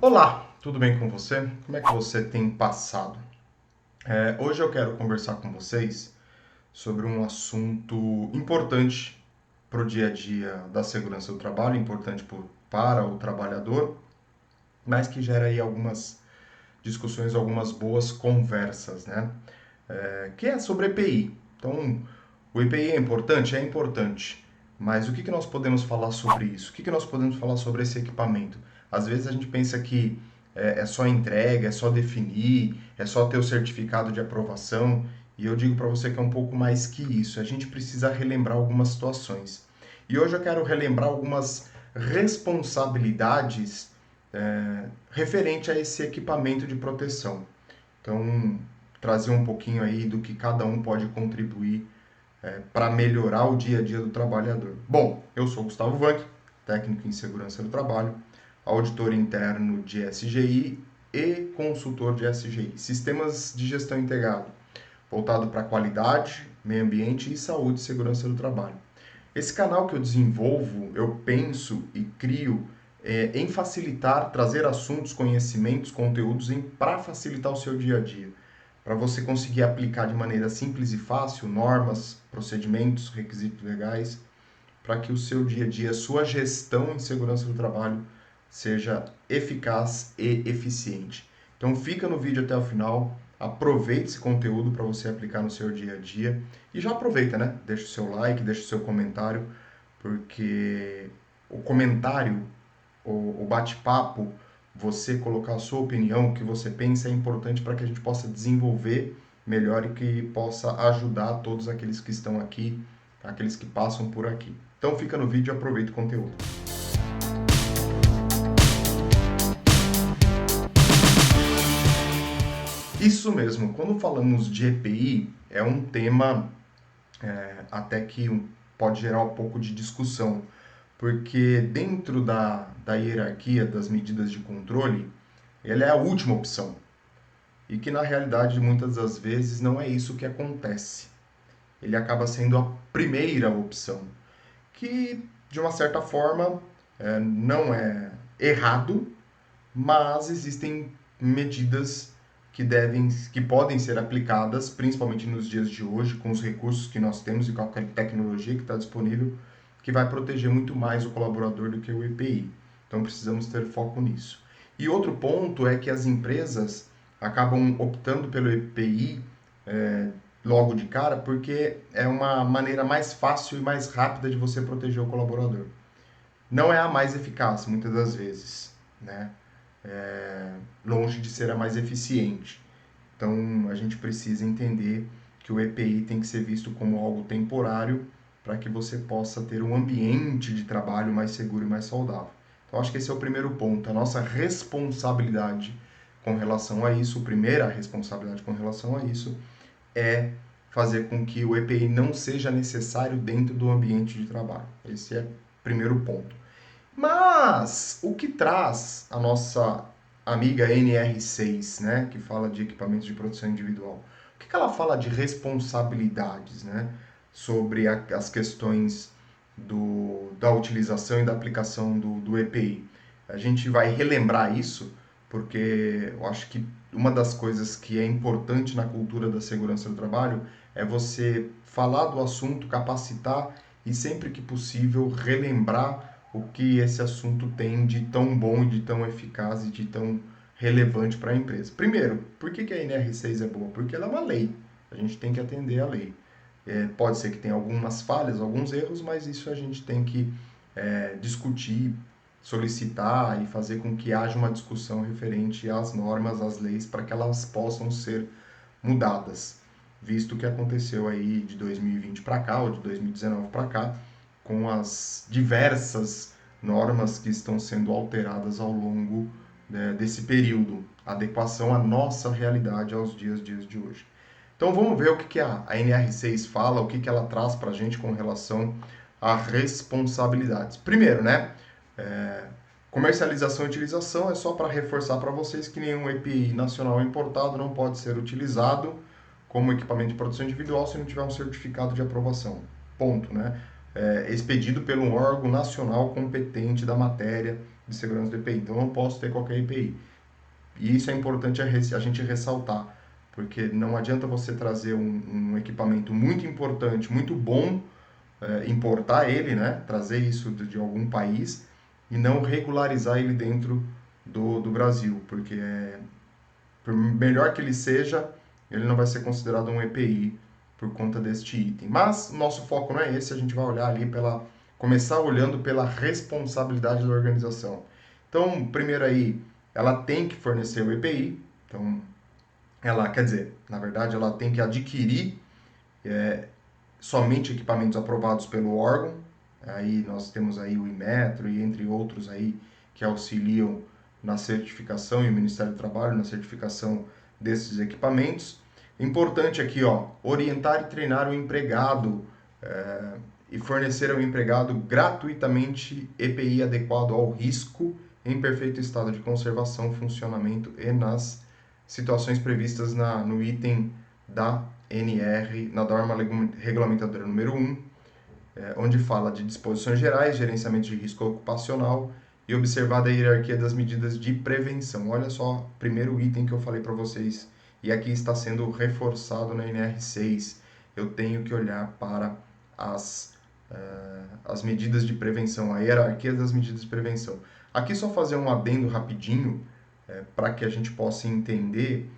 Olá, tudo bem com você? Como é que você tem passado? Hoje eu quero conversar com vocês sobre um assunto importante para o dia a dia da segurança do trabalho, importante para o trabalhador, mas que gera aí algumas discussões, algumas boas conversas, né? Que é sobre EPI. Então, o EPI é importante? É importante. Mas o que nós podemos falar sobre isso? O que nós podemos falar sobre esse equipamento? Às vezes a gente pensa que é só entrega, é só definir, é só ter o certificado de aprovação. E eu digo para você que é um pouco mais que isso. A gente precisa relembrar algumas situações. E hoje eu quero relembrar algumas responsabilidades referente a esse equipamento de proteção. Então, trazer um pouquinho aí do que cada um pode contribuir para melhorar o dia a dia do trabalhador. Bom, eu sou Gustavo Vanck, técnico em segurança do trabalho, auditor interno de SGI e consultor de SGI, sistemas de gestão integrado, voltado para qualidade, meio ambiente e saúde e segurança do trabalho. Esse canal que eu desenvolvo, eu penso e crio em facilitar, trazer assuntos, conhecimentos, conteúdos para facilitar o seu dia a dia, para você conseguir aplicar de maneira simples e fácil normas, procedimentos, requisitos legais, para que o seu dia a dia, sua gestão em segurança do trabalho seja eficaz e eficiente. Então fica no vídeo até o final, aproveite esse conteúdo para você aplicar no seu dia a dia e já aproveita, né? Deixa o seu like, deixa o seu comentário, porque o comentário, o bate-papo, você colocar a sua opinião, o que você pensa é importante para que a gente possa desenvolver melhor e que possa ajudar todos aqueles que estão aqui, aqueles que passam por aqui. Então fica no vídeo e aproveita o conteúdo. Isso mesmo, quando falamos de EPI, é um tema até que pode gerar um pouco de discussão, porque dentro da hierarquia das medidas de controle, ele é a última opção. E que na realidade, muitas das vezes, não é isso que acontece. Ele acaba sendo a primeira opção, que de uma certa forma não é errado, mas existem medidas que podem ser aplicadas, principalmente nos dias de hoje, com os recursos que nós temos e com a tecnologia que está disponível, que vai proteger muito mais o colaborador do que o EPI. Então precisamos ter foco nisso. E outro ponto é que as empresas acabam optando pelo EPI logo de cara, porque é uma maneira mais fácil e mais rápida de você proteger o colaborador. Não é a mais eficaz, muitas das vezes, né? Longe de ser a mais eficiente. Então, a gente precisa entender que o EPI tem que ser visto como algo temporário para que você possa ter um ambiente de trabalho mais seguro e mais saudável. Então, acho que esse é o primeiro ponto. A nossa responsabilidade com relação a isso, a primeira responsabilidade com relação a isso, é fazer com que o EPI não seja necessário dentro do ambiente de trabalho. Esse é o primeiro ponto. Mas o que traz a nossa amiga NR6, né, que fala de equipamentos de proteção individual? O que ela fala de responsabilidades, né, sobre as questões da utilização e da aplicação do EPI? A gente vai relembrar isso, porque eu acho que uma das coisas que é importante na cultura da segurança do trabalho é você falar do assunto, capacitar e sempre que possível relembrar o que esse assunto tem de tão bom, de tão eficaz e de tão relevante para a empresa. Primeiro, por que a NR6 é boa? Porque ela é uma lei. A gente tem que atender a lei. Pode ser que tenha algumas falhas, alguns erros, mas isso a gente tem que discutir, solicitar e fazer com que haja uma discussão referente às normas, às leis, para que elas possam ser mudadas, visto o que aconteceu aí de 2020 para cá, ou de 2019 para cá, com as diversas normas que estão sendo alteradas ao longo desse período, adequação à nossa realidade aos dias de hoje. Então vamos ver o que a NR6 fala, o que ela traz para a gente com relação a responsabilidades. Primeiro, né? Comercialização e utilização é só para reforçar para vocês que nenhum EPI nacional importado não pode ser utilizado como equipamento de produção individual se não tiver um certificado de aprovação. Ponto, né? Expedido por um órgão nacional competente da matéria de segurança do EPI. Então, eu não posso ter qualquer EPI. E isso é importante a gente ressaltar, porque não adianta você trazer um equipamento muito importante, muito bom, importar ele, né, trazer isso de algum país e não regularizar ele dentro do Brasil, porque por melhor que ele seja, ele não vai ser considerado um EPI por conta deste item. Mas nosso foco não é esse, a gente vai olhar ali começar olhando pela responsabilidade da organização. Então, primeiro aí, ela tem que fornecer o EPI, então quer dizer, na verdade, ela tem que adquirir somente equipamentos aprovados pelo órgão. Aí nós temos aí o Inmetro e entre outros aí que auxiliam na certificação, e o Ministério do Trabalho na certificação desses equipamentos. Importante aqui, ó, orientar e treinar o empregado e fornecer ao empregado gratuitamente EPI adequado ao risco em perfeito estado de conservação, funcionamento e nas situações previstas no item da NR, na norma regulamentadora número 1, onde fala de disposições gerais, gerenciamento de risco ocupacional e observada a hierarquia das medidas de prevenção. Olha só, primeiro item que eu falei para vocês, e aqui está sendo reforçado na NR6. Eu tenho que olhar para as medidas de prevenção, a hierarquia das medidas de prevenção. Aqui só fazer um adendo rapidinho, para que a gente possa entender,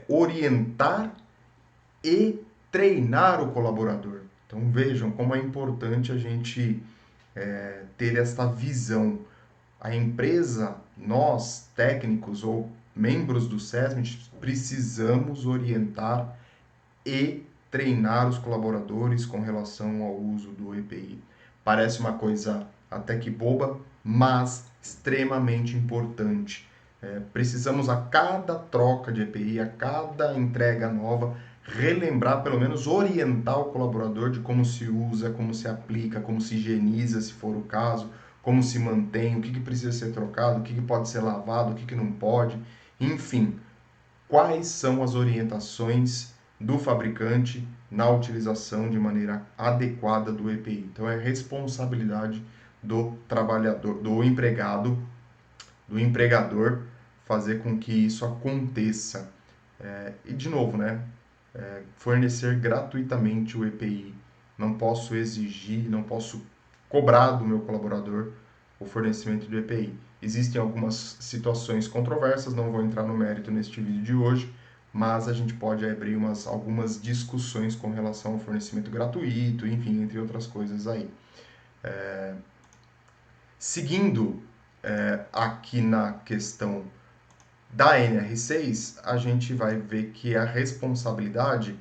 orientar e treinar o colaborador. Então vejam como é importante a gente ter esta visão. A empresa, nós, técnicos ou membros do SESMIT, precisamos orientar e treinar os colaboradores com relação ao uso do EPI. Parece uma coisa até que boba, mas extremamente importante. Precisamos a cada troca de EPI, a cada entrega nova, relembrar, pelo menos orientar o colaborador de como se usa, como se aplica, como se higieniza, se for o caso, como se mantém, o que precisa ser trocado, o que pode ser lavado, o que não pode, enfim, quais são as orientações do fabricante na utilização de maneira adequada do EPI. Então é responsabilidade do trabalhador, do empregado, do empregador fazer com que isso aconteça. E de novo, né? Fornecer gratuitamente o EPI. Não posso exigir, não posso cobrar do meu colaborador o fornecimento do EPI. Existem algumas situações controversas, não vou entrar no mérito neste vídeo de hoje, mas a gente pode abrir algumas discussões com relação ao fornecimento gratuito, enfim, entre outras coisas aí. Seguindo aqui na questão da NR6, a gente vai ver que a responsabilidade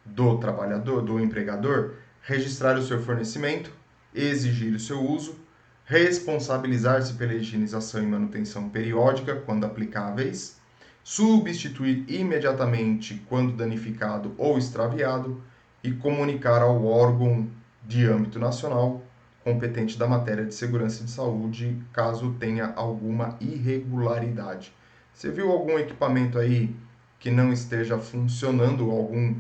do trabalhador, do empregador, registrar o seu fornecimento, exigir o seu uso, responsabilizar-se pela higienização e manutenção periódica, quando aplicáveis, substituir imediatamente quando danificado ou extraviado e comunicar ao órgão de âmbito nacional competente da matéria de segurança de saúde, caso tenha alguma irregularidade. Você viu algum equipamento aí que não esteja funcionando, algum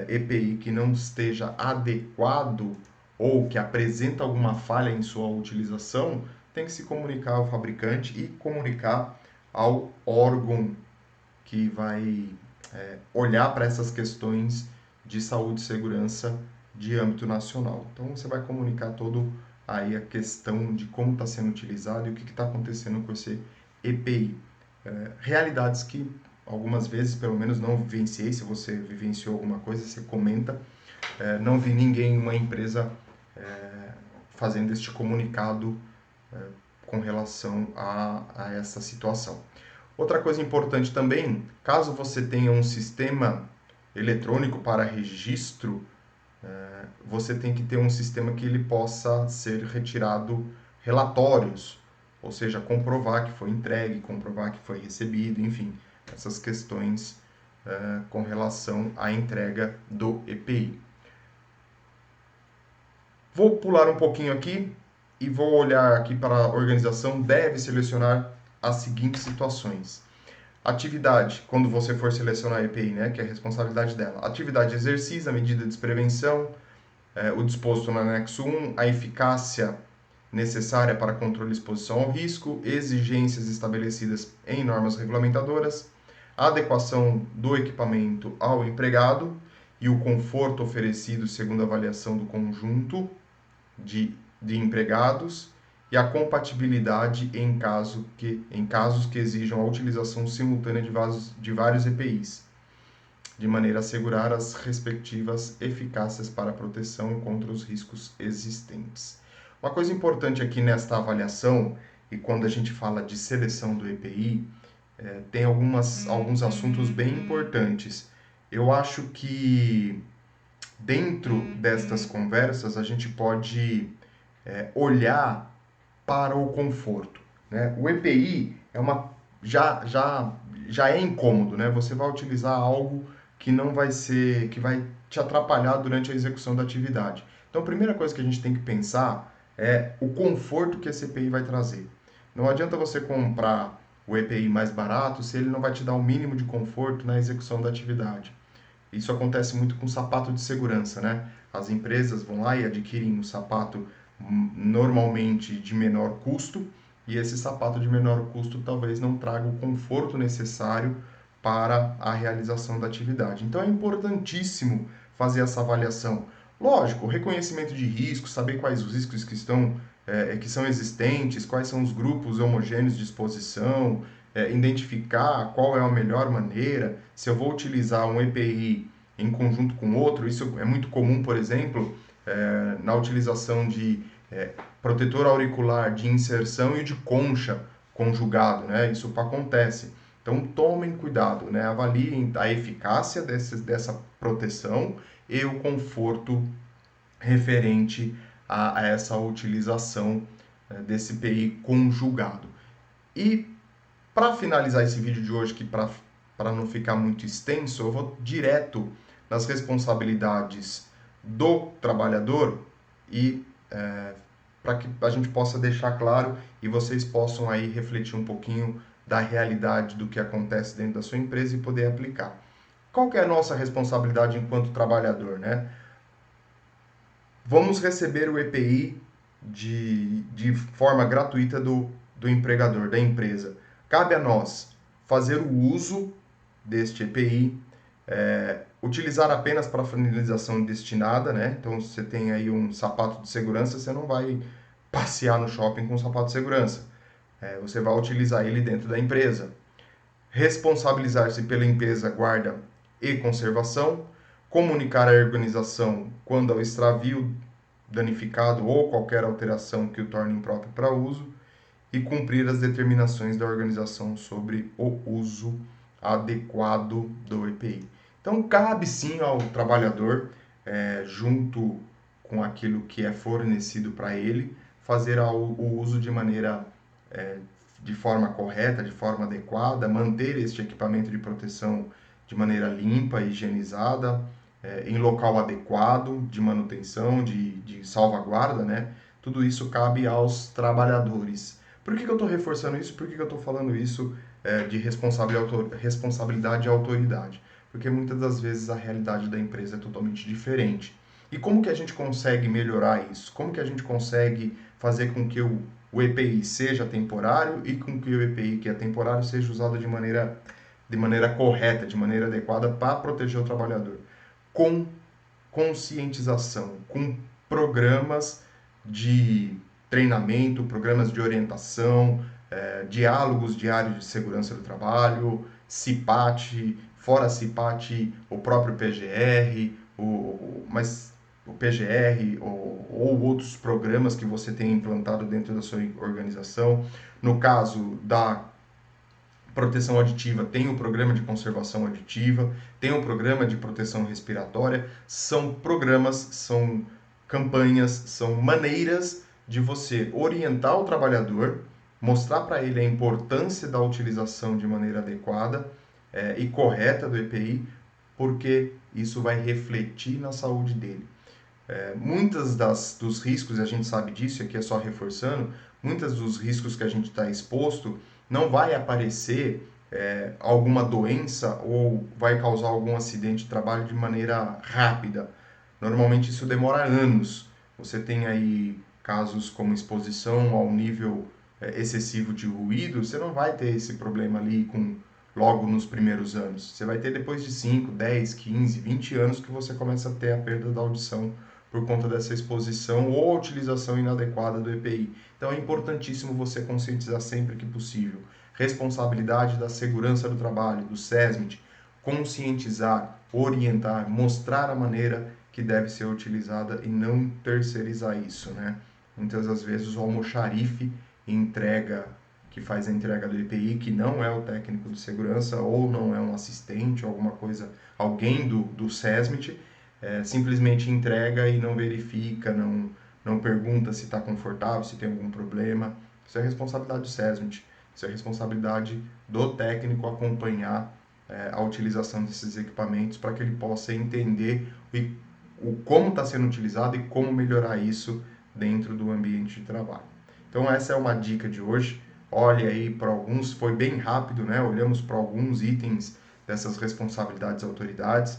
EPI que não esteja adequado ou que apresenta alguma falha em sua utilização, tem que se comunicar ao fabricante e comunicar ao órgão que vai olhar para essas questões de saúde e segurança de âmbito nacional. Então você vai comunicar todo aí a questão de como está sendo utilizado e o que está acontecendo com esse EPI. Realidades que algumas vezes, pelo menos, não vivenciei. Se você vivenciou alguma coisa, você comenta. Não vi ninguém, uma empresa, fazendo este comunicado com relação a essa situação. Outra coisa importante também, caso você tenha um sistema eletrônico para registro, você tem que ter um sistema que ele possa ser retirado relatórios, ou seja, comprovar que foi entregue, comprovar que foi recebido, enfim, essas questões com relação à entrega do EPI. Vou pular um pouquinho aqui e vou olhar aqui para a organização. Deve selecionar as seguintes situações. Atividade, quando você for selecionar a EPI, né, que é a responsabilidade dela. Atividade exercício, a medida de prevenção, o disposto no anexo 1, a eficácia necessária para controle e exposição ao risco, exigências estabelecidas em normas regulamentadoras, a adequação do equipamento ao empregado e o conforto oferecido segundo a avaliação do conjunto de empregados e a compatibilidade em casos que exijam a utilização simultânea de vários EPIs, de maneira a assegurar as respectivas eficácias para a proteção contra os riscos existentes. Uma coisa importante aqui nesta avaliação, e quando a gente fala de seleção do EPI, tem alguns assuntos bem importantes. Eu acho que dentro destas conversas a gente pode olhar para o conforto, né? O EPI já é incômodo, né? Você vai utilizar algo que vai te atrapalhar durante a execução da atividade. Então, a primeira coisa que a gente tem que pensar é o conforto que esse EPI vai trazer. Não adianta você comprar o EPI mais barato se ele não vai te dar o mínimo de conforto na execução da atividade. Isso acontece muito com sapato de segurança, né? As empresas vão lá e adquirem um sapato normalmente de menor custo, e esse sapato de menor custo talvez não traga o conforto necessário para a realização da atividade. Então é importantíssimo fazer essa avaliação. Lógico, reconhecimento de riscos, saber quais os riscos que são existentes, quais são os grupos homogêneos de exposição, identificar qual é a melhor maneira, se eu vou utilizar um EPI em conjunto com outro. Isso é muito comum, por exemplo, na utilização de protetor auricular de inserção e de concha conjugado, né? Isso acontece. Então tomem cuidado, né? Avaliem a eficácia dessa proteção e o conforto referente a essa utilização desse EPI conjugado. E para finalizar esse vídeo de hoje, que para não ficar muito extenso, eu vou direto nas responsabilidades do trabalhador e para que a gente possa deixar claro e vocês possam aí refletir um pouquinho da realidade do que acontece dentro da sua empresa e poder aplicar. Qual que é a nossa responsabilidade enquanto trabalhador, né? Vamos receber o EPI de forma gratuita do empregador, da empresa. Cabe a nós fazer o uso deste EPI, utilizar apenas para finalização destinada, né? Então, se você tem aí um sapato de segurança, você não vai passear no shopping com um sapato de segurança. Você vai utilizar ele dentro da empresa. Responsabilizar-se pela limpeza, guarda e conservação. Comunicar à organização quando há o extravio danificado ou qualquer alteração que o torne impróprio para uso. E cumprir as determinações da organização sobre o uso adequado do EPI. Então, cabe sim ao trabalhador, junto com aquilo que é fornecido para ele, fazer o uso de forma correta, de forma adequada, manter este equipamento de proteção de maneira limpa, higienizada, em local adequado, de manutenção, de salvaguarda, né? Tudo isso cabe aos trabalhadores. Por que eu estou reforçando isso? Por que eu estou falando isso de responsabilidade e autoridade? Porque muitas das vezes a realidade da empresa é totalmente diferente. E como que a gente consegue melhorar isso? Como que a gente consegue fazer com que o EPI seja temporário e com que o EPI que é temporário seja usado de maneira correta, de maneira adequada para proteger o trabalhador? Com conscientização, com programas de treinamento, programas de orientação, diálogos diários de segurança do trabalho, CIPAT, fora CIPAT, o próprio PGR, mas o PGR ou outros programas que você tem implantado dentro da sua organização. No caso da proteção aditiva, tem o programa de conservação aditiva, tem o programa de proteção respiratória. São programas, são campanhas, são maneiras de você orientar o trabalhador, mostrar para ele a importância da utilização de maneira adequada e correta do EPI, porque isso vai refletir na saúde dele. Muitas dos riscos, a gente sabe disso, e aqui é só reforçando, muitos dos riscos que a gente está exposto, não vai aparecer alguma doença ou vai causar algum acidente de trabalho de maneira rápida. Normalmente isso demora anos. Você tem aí casos como exposição ao nível excessivo de ruído, você não vai ter esse problema ali logo nos primeiros anos. Você vai ter depois de 5, 10, 15, 20 anos que você começa a ter a perda da audição por conta dessa exposição ou a utilização inadequada do EPI. Então é importantíssimo você conscientizar sempre que possível. Responsabilidade da segurança do trabalho, do SESMIT, conscientizar, orientar, mostrar a maneira que deve ser utilizada e não terceirizar isso, né? Muitas das vezes o almoxarife que faz a entrega do EPI, que não é o técnico de segurança ou não é um assistente ou alguma coisa, alguém do SESMIT, simplesmente entrega e não verifica, não pergunta se está confortável, se tem algum problema. Isso é responsabilidade do SESMIT, isso é responsabilidade do técnico acompanhar a utilização desses equipamentos para que ele possa entender como está sendo utilizado e como melhorar isso dentro do ambiente de trabalho. Então essa é uma dica de hoje. Olhe aí para alguns, foi bem rápido, né? Olhamos para alguns itens dessas responsabilidades das autoridades.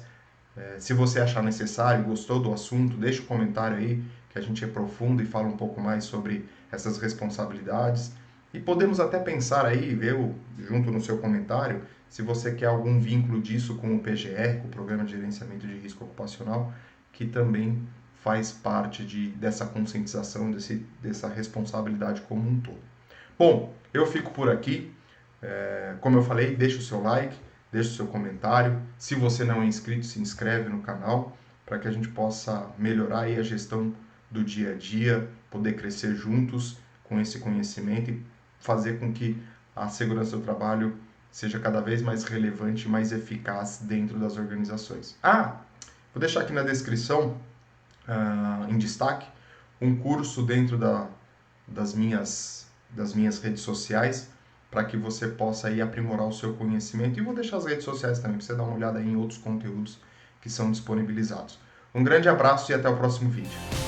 Se você achar necessário, gostou do assunto, deixa um comentário aí que a gente aprofunda e fala um pouco mais sobre essas responsabilidades. E podemos até pensar aí, ver junto no seu comentário, se você quer algum vínculo disso com o PGR, com o Programa de Gerenciamento de Risco Ocupacional, que também faz parte dessa conscientização, dessa responsabilidade como um todo. Bom, eu fico por aqui. Como eu falei, deixa o seu like, deixa o seu comentário. Se você não é inscrito, se inscreve no canal para que a gente possa melhorar aí a gestão do dia a dia, poder crescer juntos com esse conhecimento e fazer com que a segurança do trabalho seja cada vez mais relevante e mais eficaz dentro das organizações. Vou deixar aqui na descrição, em destaque, um curso dentro das minhas redes sociais, para que você possa aí aprimorar o seu conhecimento. E vou deixar as redes sociais também, para você dar uma olhada aí em outros conteúdos que são disponibilizados. Um grande abraço e até o próximo vídeo.